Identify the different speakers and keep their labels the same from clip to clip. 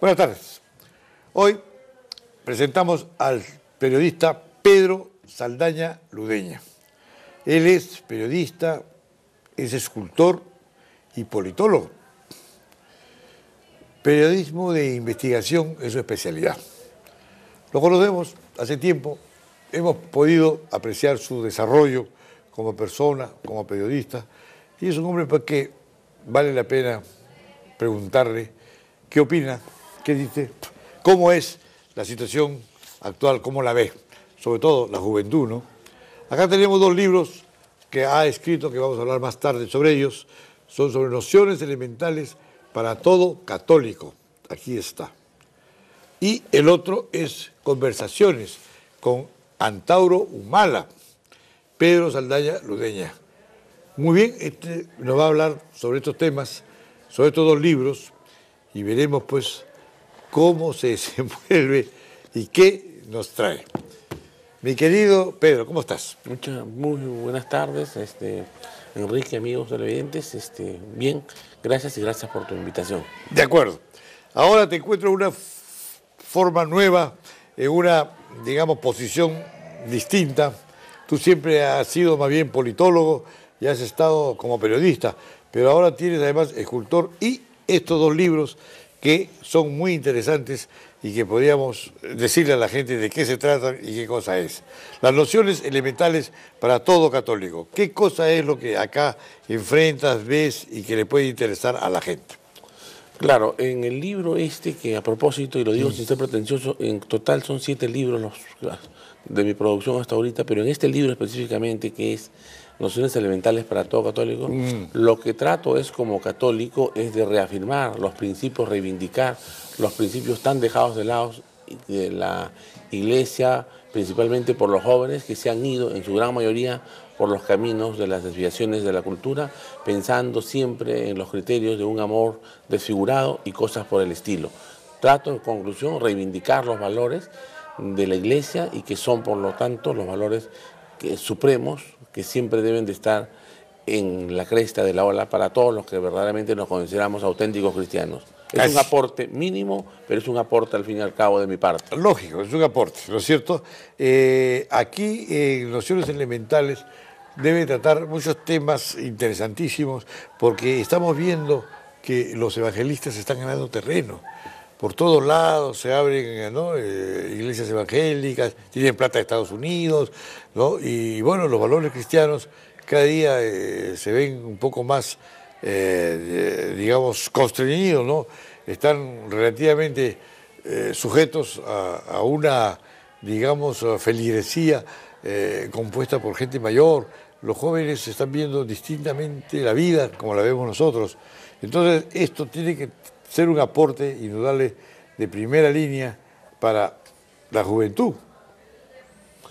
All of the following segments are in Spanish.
Speaker 1: Buenas tardes. Hoy presentamos al periodista Pedro Saldaña Ludeña. Él es periodista, es escultor y politólogo. Periodismo de investigación es su especialidad. Lo conocemos hace tiempo, hemos podido apreciar su desarrollo como persona, como periodista, y es un hombre que vale la pena preguntarle qué opina, qué dice, cómo es la situación actual, cómo la ve, sobre todo la juventud, ¿no? Acá tenemos dos libros que ha escrito, que vamos a hablar más tarde sobre ellos, son sobre nociones elementales para todo católico, aquí está. Y el otro es Conversaciones con Antauro Humala, Pedro Saldaña Ludeña. Muy bien, nos va a hablar sobre estos temas, sobre estos dos libros, y veremos pues cómo se desenvuelve y qué nos trae. Mi querido Pedro, ¿cómo estás?
Speaker 2: Muy buenas tardes, Enrique, amigos televidentes, bien, gracias y gracias por tu invitación.
Speaker 1: De acuerdo. Ahora te encuentro una forma nueva, en una, digamos, posición distinta. Tú siempre has sido más bien politólogo y has estado como periodista, pero ahora tienes además escultor y estos dos libros que son muy interesantes y que podríamos decirle a la gente de qué se tratan y qué cosa es. Las nociones elementales para todo católico. ¿Qué cosa es lo que acá enfrentas, ves y que le puede interesar a la gente?
Speaker 2: Claro, en el libro que a propósito, y lo digo sin ser pretencioso, en total son 7 libros de mi producción hasta ahorita, pero en este libro específicamente, que es Nociones Elementales para todo católico, lo que trato es, como católico, es de reafirmar los principios, reivindicar los principios tan dejados de lado de la Iglesia, principalmente por los jóvenes que se han ido en su gran mayoría por los caminos de las desviaciones de la cultura, pensando siempre en los criterios de un amor desfigurado y cosas por el estilo. Trato, en conclusión, reivindicar los valores de la Iglesia y que son, por lo tanto, los valores supremos que siempre deben de estar en la cresta de la ola para todos los que verdaderamente nos consideramos auténticos cristianos. Es un aporte mínimo, pero es un aporte al fin y al cabo de mi parte.
Speaker 1: Lógico, es un aporte, ¿no es cierto? Aquí, en Nociones Elementales, debe tratar muchos temas interesantísimos, porque estamos viendo que los evangelistas están ganando terreno. Por todos lados se abren, ¿no?, iglesias evangélicas, tienen plata de Estados Unidos, ¿no? Y bueno, los valores cristianos cada día se ven un poco más, digamos, constreñidos, ¿no? Están relativamente sujetos a una, digamos, feligresía compuesta por gente mayor. Los jóvenes están viendo distintamente la vida como la vemos nosotros. Entonces, esto tiene que ser un aporte indudable de primera línea para la juventud.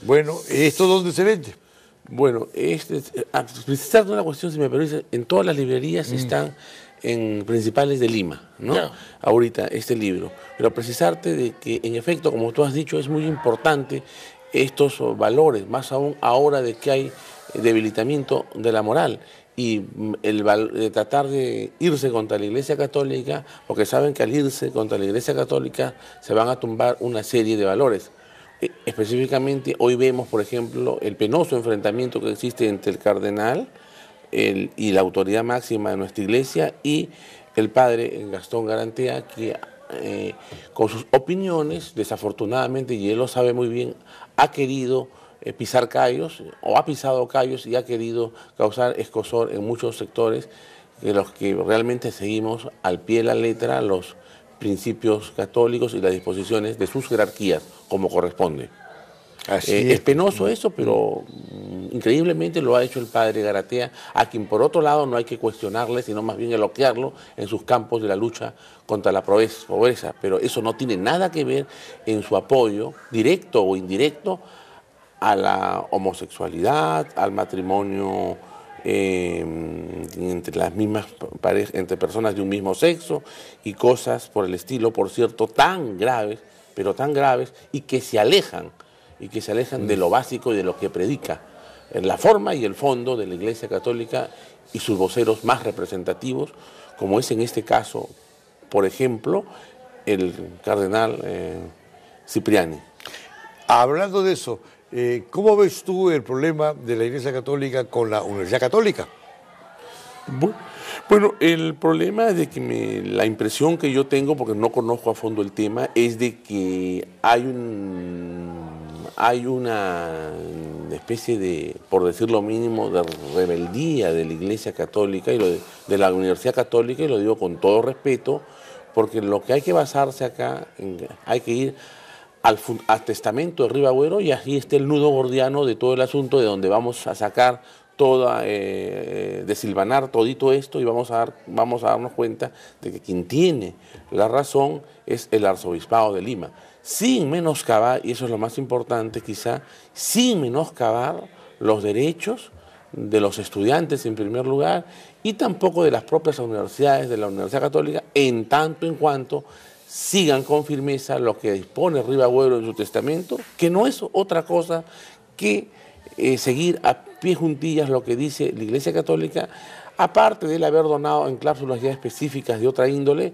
Speaker 1: Bueno, ¿esto dónde se vende?
Speaker 2: Bueno, precisar de una cuestión, si me permite, en todas las librerías están en principales de Lima, ¿no? Yeah. Ahorita, este libro. Pero precisarte de que, en efecto, como tú has dicho, es muy importante estos valores, más aún ahora de que hay debilitamiento de la moral y de tratar de irse contra la Iglesia Católica, porque saben que al irse contra la Iglesia Católica se van a tumbar una serie de valores. Específicamente, hoy vemos, por ejemplo, el penoso enfrentamiento que existe entre el cardenal y la autoridad máxima de nuestra Iglesia y el padre Gastón Garantea, que con sus opiniones, desafortunadamente, y él lo sabe muy bien, ha querido pisar callos, o ha pisado callos y ha querido causar escozor en muchos sectores de los que realmente seguimos al pie de la letra los principios católicos y las disposiciones de sus jerarquías, como corresponde. Es penoso eso, pero increíblemente lo ha hecho el padre Garatea, a quien por otro lado no hay que cuestionarle, sino más bien elogiarlo en sus campos de la lucha contra la pobreza. Pero eso no tiene nada que ver en su apoyo, directo o indirecto, a la homosexualidad, al matrimonio entre las mismas parejas, entre personas de un mismo sexo y cosas por el estilo, por cierto, tan graves, pero tan graves, y que se alejan de lo básico y de lo que predica en la forma y el fondo de la Iglesia Católica y sus voceros más representativos, como es en este caso, por ejemplo, el cardenal Cipriani.
Speaker 1: Hablando de eso, ¿cómo ves tú el problema de la Iglesia Católica con la Universidad Católica?
Speaker 2: Bueno, el problema es de que la impresión que yo tengo, porque no conozco a fondo el tema, es de que hay una especie de, por decir lo mínimo, de rebeldía de la Iglesia Católica y de la Universidad Católica, y lo digo con todo respeto, porque lo que hay que basarse acá, hay que ir al testamento de Ribagüero, y ahí está el nudo gordiano de todo el asunto, de donde vamos a sacar desilvanar todito esto, y vamos a darnos cuenta de que quien tiene la razón es el arzobispado de Lima, sin menoscabar, y eso es lo más importante quizá, sin menoscabar los derechos de los estudiantes en primer lugar, y tampoco de las propias universidades, de la Universidad Católica, en tanto en cuanto sigan con firmeza lo que dispone Ribagüero en su testamento, que no es otra cosa que seguir a pie juntillas lo que dice la Iglesia Católica, aparte de él haber donado en cláusulas ya específicas de otra índole,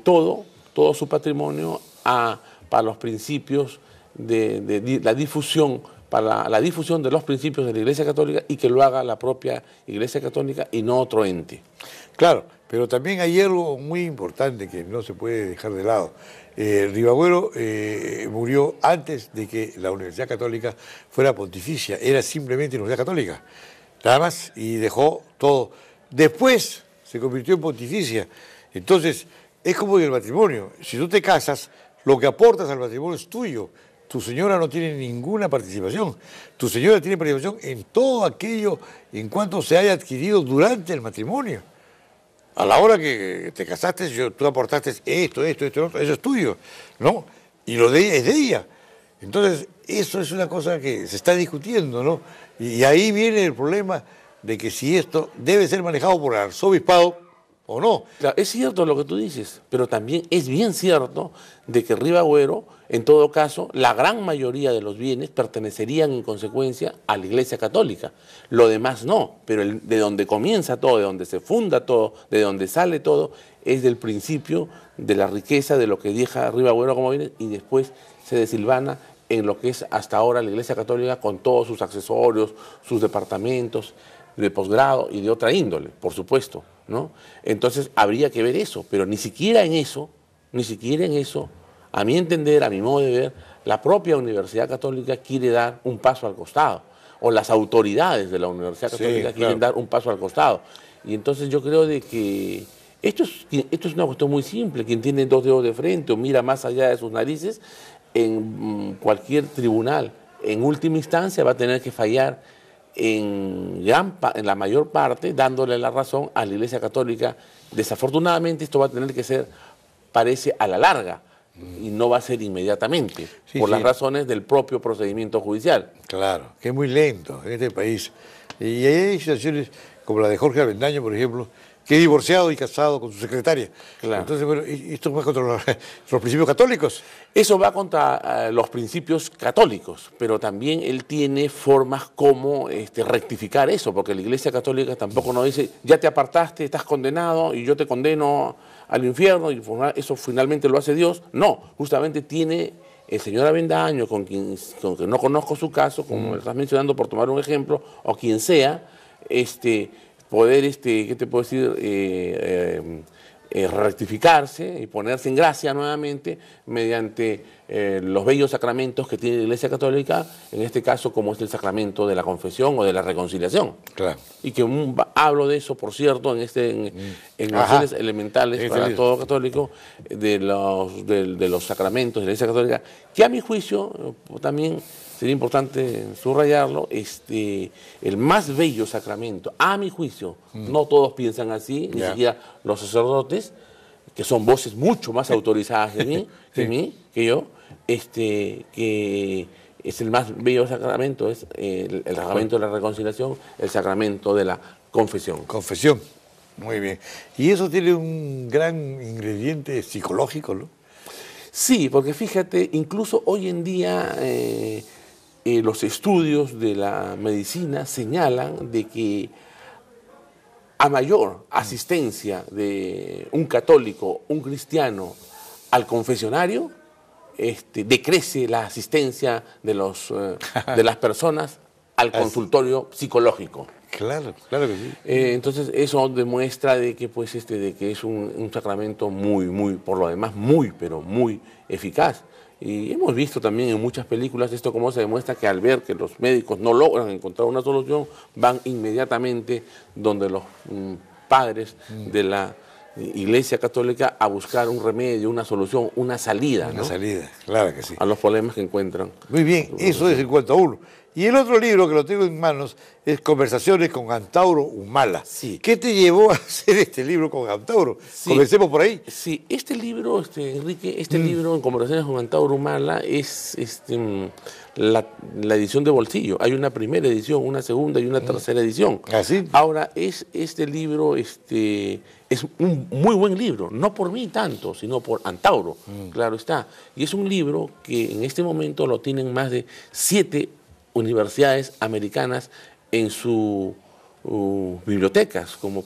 Speaker 2: todo su patrimonio para los principios de la difusión, para la difusión de los principios de la Iglesia Católica, y que lo haga la propia Iglesia Católica y no otro ente.
Speaker 1: Claro, pero también hay algo muy importante que no se puede dejar de lado. Ribagüero murió antes de que la Universidad Católica fuera pontificia, era simplemente Universidad Católica, nada más, y dejó todo. Después se convirtió en pontificia. Entonces, es como en el matrimonio, si tú te casas, lo que aportas al matrimonio es tuyo. Tu señora no tiene ninguna participación. Tu señora tiene participación en todo aquello en cuanto se haya adquirido durante el matrimonio. A la hora que te casaste, tú aportaste esto, eso es tuyo, ¿no? Y lo de ella es de ella. Entonces, eso es una cosa que se está discutiendo, ¿no? Y ahí viene el problema de que si esto debe ser manejado por el arzobispado o no.
Speaker 2: Claro, es cierto lo que tú dices, pero también es bien cierto de que Ribagüero, en todo caso, la gran mayoría de los bienes pertenecerían en consecuencia a la Iglesia Católica. Lo demás no, pero de donde comienza todo, de donde se funda todo, de donde sale todo, es del principio de la riqueza de lo que deja Ribagüero como bienes, y después se desilvana en lo que es hasta ahora la Iglesia Católica, con todos sus accesorios, sus departamentos de posgrado y de otra índole, por supuesto, ¿no? Entonces habría que ver eso, pero ni siquiera en eso, a mi entender, a mi modo de ver, la propia Universidad Católica quiere dar un paso al costado, o las autoridades de la Universidad Católica quieren dar un paso al costado. Y entonces yo creo de que esto es una cuestión muy simple. Quien tiene dos dedos de frente o mira más allá de sus narices, en cualquier tribunal, en última instancia, va a tener que fallar en la mayor parte, dándole la razón a la Iglesia Católica. Desafortunadamente esto va a tener que ser, parece, a la larga, y no va a ser inmediatamente, por las razones del propio procedimiento judicial.
Speaker 1: Claro, que es muy lento en este país. Y hay situaciones como la de Jorge Avendaño, por ejemplo, que es divorciado y casado con su secretaria. Claro. Entonces, bueno, esto va contra los principios católicos.
Speaker 2: Eso va contra los principios católicos, pero también él tiene formas como rectificar eso, porque la Iglesia Católica tampoco nos dice, ya te apartaste, estás condenado y yo te condeno al infierno, y eso finalmente lo hace Dios. No, justamente tiene el señor Avendaño, con quien no conozco su caso, como estás mencionando por tomar un ejemplo, o quien sea, poder, ¿qué te puedo decir?, rectificarse y ponerse en gracia nuevamente mediante los bellos sacramentos que tiene la Iglesia Católica, en este caso como es el sacramento de la confesión o de la reconciliación. Claro. Y que hablo de eso, por cierto, en nociones elementales para todo católico, de los sacramentos de la Iglesia Católica, que a mi juicio también sería importante subrayarlo, el más bello sacramento, a mi juicio, no todos piensan así, ni siquiera los sacerdotes, que son voces mucho más autorizadas de mí, que yo, que es el más bello sacramento, es el sacramento de la reconciliación, el sacramento de la confesión.
Speaker 1: Confesión, muy bien. Y eso tiene un gran ingrediente psicológico, ¿no?
Speaker 2: Sí, porque fíjate, incluso hoy en día los estudios de la medicina señalan de que a mayor asistencia de un católico, un cristiano, al confesionario, decrece la asistencia de las personas al consultorio psicológico.
Speaker 1: Claro, claro que sí.
Speaker 2: Entonces eso demuestra de que, pues, de que es un sacramento muy, por lo demás, pero muy eficaz. Y hemos visto también en muchas películas esto cómo se demuestra que al ver que los médicos no logran encontrar una solución, van inmediatamente donde los padres de la Iglesia Católica a buscar un remedio, una solución, una salida.
Speaker 1: Una salida, claro que sí.
Speaker 2: A los problemas que encuentran.
Speaker 1: Muy bien, eso es 51. Y el otro libro que lo tengo en manos es Conversaciones con Antauro Humala.
Speaker 2: Sí.
Speaker 1: ¿Qué te llevó a hacer este libro con Antauro?
Speaker 2: Sí.
Speaker 1: Comencemos por ahí.
Speaker 2: Sí, este libro, Enrique, libro en Conversaciones con Antauro Humala es la edición de bolsillo. Hay una primera edición, una segunda y una tercera edición.
Speaker 1: ¿Ah, sí?
Speaker 2: Ahora, este libro es un muy buen libro, no por mí tanto, sino por Antauro, claro está. Y es un libro que en este momento lo tienen más de 7 universidades americanas en sus bibliotecas, como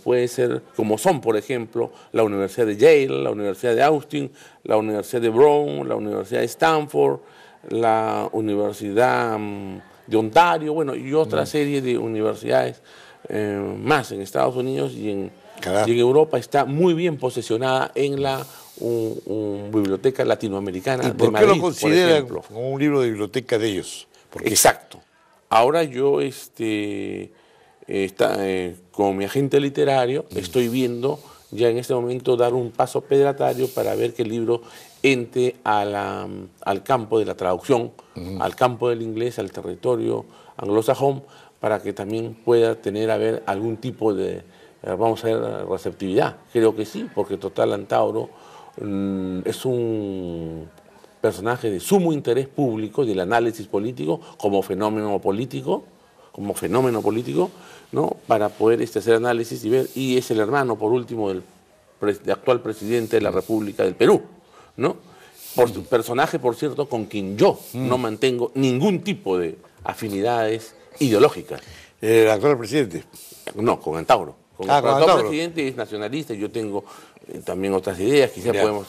Speaker 2: son, por ejemplo, la Universidad de Yale, la Universidad de Austin, la Universidad de Brown, la Universidad de Stanford, la Universidad de Ontario, bueno, y otra serie de universidades más en Estados Unidos y en Europa. Está muy bien posesionada en la biblioteca latinoamericana de Madrid,
Speaker 1: ¿por qué lo consideran
Speaker 2: por ejemplo,
Speaker 1: como un libro de biblioteca de ellos?
Speaker 2: Exacto. Ahora yo, con mi agente literario, estoy viendo ya en este momento dar un paso pedratario para ver que el libro entre al campo de la traducción, al campo del inglés, al territorio anglosajón, para que también pueda tener algún tipo de, receptividad. Creo que sí, porque total Antauro es un personaje de sumo interés público, del análisis político como fenómeno político, ¿no? Para poder hacer análisis y ver, y es el hermano, por último, del actual presidente de la República del Perú, ¿no? Personaje, por cierto, con quien yo no mantengo ningún tipo de afinidades ideológicas.
Speaker 1: ¿El actual presidente?
Speaker 2: No, con Antauro. Con el actual presidente es nacionalista y yo tengo también otras ideas, quizás podemos...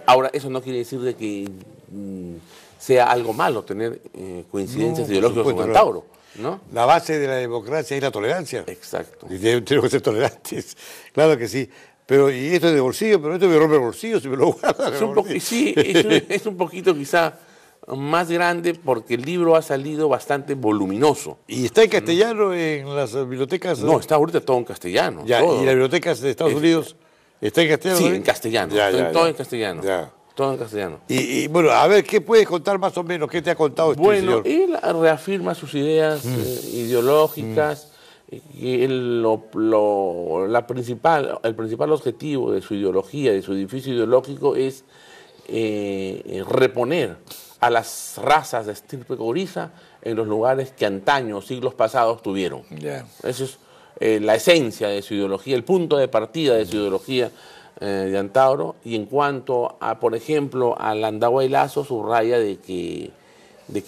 Speaker 2: Ahora, eso no quiere decir de que sea algo malo tener coincidencias ideológicas con Antauro, ¿no?
Speaker 1: La base de la democracia es la tolerancia.
Speaker 2: Exacto.
Speaker 1: Y tenemos que ser tolerantes, claro que sí. Pero, y esto es de bolsillo, pero esto me rompe el bolsillo si me lo guardan.
Speaker 2: Sí, es un poquito quizá más grande porque el libro ha salido bastante voluminoso.
Speaker 1: ¿Y está en castellano en las bibliotecas?
Speaker 2: No, está ahorita todo en castellano.
Speaker 1: Ya,
Speaker 2: todo.
Speaker 1: ¿Y las bibliotecas de Estados Unidos está en castellano?
Speaker 2: Sí,
Speaker 1: ¿no?
Speaker 2: en castellano. Todo en castellano. Ya. Todo en castellano.
Speaker 1: Y bueno, a ver, ¿qué puedes contar más o menos? ¿Qué te ha contado este señor?
Speaker 2: Él reafirma sus ideas ideológicas. Y el principal objetivo de su ideología, de su edificio ideológico, es reponer a las razas de estirpe coriza en los lugares que antaño, siglos pasados, tuvieron. Eso es la esencia de su ideología, el punto de partida de su ideología de Antauro. Y en cuanto a, por ejemplo, al Andahuay Lazo, subraya de que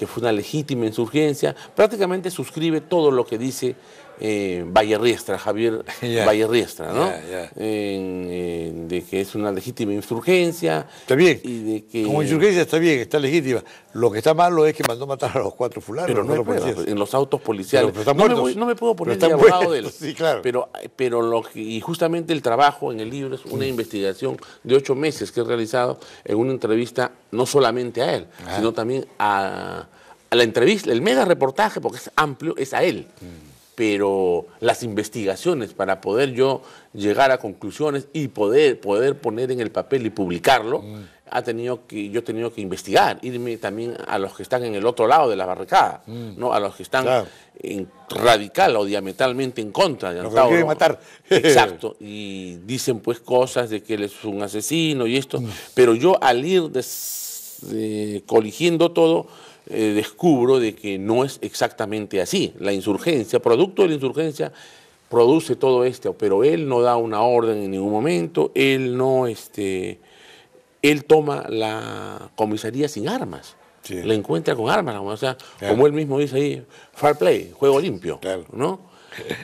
Speaker 2: fue una legítima insurgencia, prácticamente suscribe todo lo que dice Vallerriestra, Javier Vallerriestra, ¿no? De que es una legítima insurgencia.
Speaker 1: Está bien,
Speaker 2: y de que,
Speaker 1: como insurgencia está bien, está legítima. Lo que está malo es que mandó matar a los 4 fulanos.
Speaker 2: Pero no en los autos policiales.
Speaker 1: Pero están muertos.
Speaker 2: No me puedo poner de abogado de él.
Speaker 1: Sí, claro.
Speaker 2: Y justamente el trabajo en el libro es una investigación de 8 meses que he realizado en una entrevista no solamente a él, sino también a la entrevista, el mega reportaje, porque es amplio, es a él. Pero las investigaciones para poder yo llegar a conclusiones y poder poner en el papel y publicarlo, yo he tenido que investigar, irme también a los que están en el otro lado de la barricada, ¿no? A los que están radical o diametralmente en contra de Antauro.
Speaker 1: Los que quieren matar.
Speaker 2: Exacto, y dicen pues cosas de que él es un asesino y esto, pero yo al ir coligiendo todo, descubro de que no es exactamente así. La insurgencia, producto de la insurgencia, produce todo esto, pero él no da una orden en ningún momento, él no, él toma la comisaría sin armas, la encuentra con armas, o sea, como él mismo dice ahí, fair play, juego limpio, ¿no?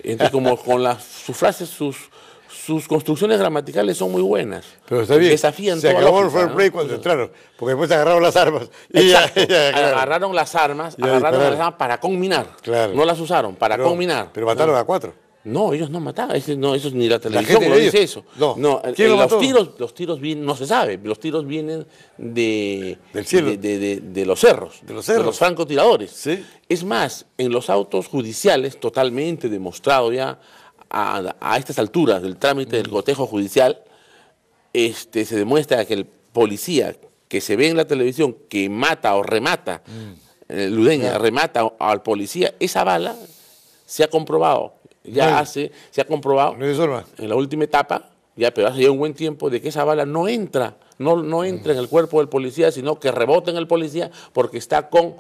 Speaker 2: Entonces, como con sus frases, sus construcciones gramaticales son muy buenas.
Speaker 1: Pero está bien.
Speaker 2: Desafían
Speaker 1: se
Speaker 2: toda
Speaker 1: acabó
Speaker 2: lógica,
Speaker 1: el fair play cuando entraron, porque después agarraron las armas. Y claro.
Speaker 2: Agarraron las armas, para conminar.
Speaker 1: Claro.
Speaker 2: No las usaron, para conminar.
Speaker 1: Pero mataron a 4.
Speaker 2: No, ellos no mataban, eso ni la televisión lo dice eso.
Speaker 1: No. ¿Quién lo mató?
Speaker 2: Los tiros vienen, no se sabe, los tiros vienen del
Speaker 1: cielo.
Speaker 2: De los cerros, de los francotiradores.
Speaker 1: ¿Sí?
Speaker 2: Es más, en los autos judiciales, totalmente demostrado ya a estas alturas del trámite del cotejo judicial, se demuestra que el policía que se ve en la televisión que mata o remata, Ludeña remata al policía, esa bala se ha comprobado. Se ha comprobado en la última etapa, pero hace ya un buen tiempo, de que esa bala no entra en el cuerpo del policía, sino que rebota en el policía porque está con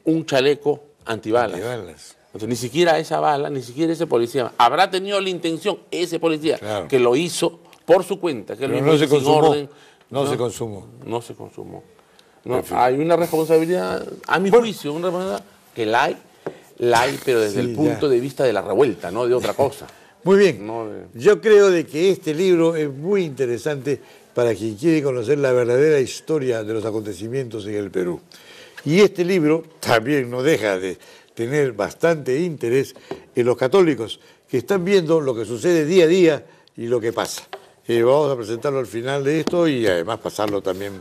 Speaker 2: un chaleco antibalas. Entonces, ni siquiera esa bala, ni siquiera ese policía habrá tenido la intención, ese policía, que lo hizo por su cuenta, que
Speaker 1: no se consumó. No se consumó.
Speaker 2: No se consumó. No, hay una responsabilidad, a mi juicio, una responsabilidad que la hay, pero desde el punto de vista de la revuelta, no de otra cosa.
Speaker 1: Muy bien. Yo creo de que este libro es muy interesante para quien quiere conocer la verdadera historia de los acontecimientos en el Perú. Y este libro también no deja de tener bastante interés en los católicos que están viendo lo que sucede día a día y lo que pasa. Vamos a presentarlo al final de esto y además pasarlo también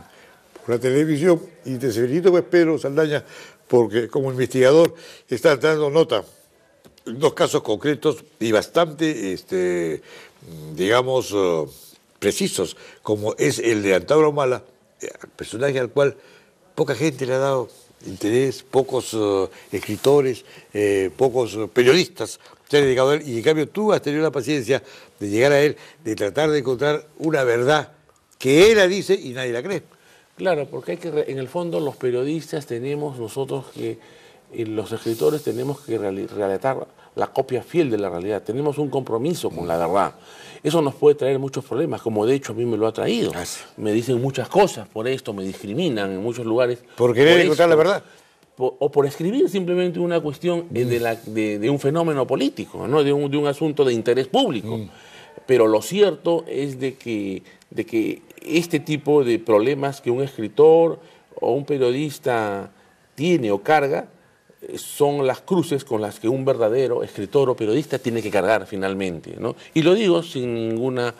Speaker 1: por la televisión. Y te felicito, pues, Pedro Saldaña, porque como investigador estás dando nota en 2 casos concretos y bastante, digamos, precisos, como es el de Antauro Humala, personaje al cual poca gente le ha dado interés, pocos escritores, pocos periodistas se han dedicado a él, y en cambio tú has tenido la paciencia de llegar a él, de tratar de encontrar una verdad que él la dice y nadie la cree.
Speaker 2: Claro, porque en el fondo los periodistas tenemos nosotros que, y los escritores tenemos que relatar la copia fiel de la realidad, tenemos un compromiso con la verdad. Eso nos puede traer muchos problemas, como de hecho a mí me lo ha traído. Me dicen muchas cosas por esto, me discriminan en muchos lugares.
Speaker 1: ¿Por querer encontrar la verdad?
Speaker 2: O por escribir simplemente una cuestión de un fenómeno político, ¿no? de un asunto de interés público. Pero lo cierto es de que este tipo de problemas que un escritor o un periodista tiene o carga son las cruces con las que un verdadero escritor o periodista tiene que cargar finalmente, ¿no? Y lo digo sin ninguna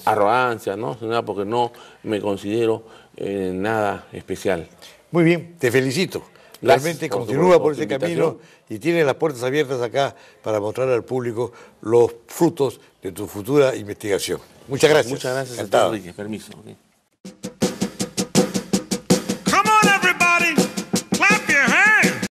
Speaker 2: arrogancia, ¿no? Sin nada, porque no me considero nada especial.
Speaker 1: Muy bien, te felicito. Realmente continúa por ese camino y tienes las puertas abiertas acá para mostrar al público los frutos de tu futura investigación. Muchas gracias.
Speaker 2: Muchas gracias, Enrique. Permiso. Okay.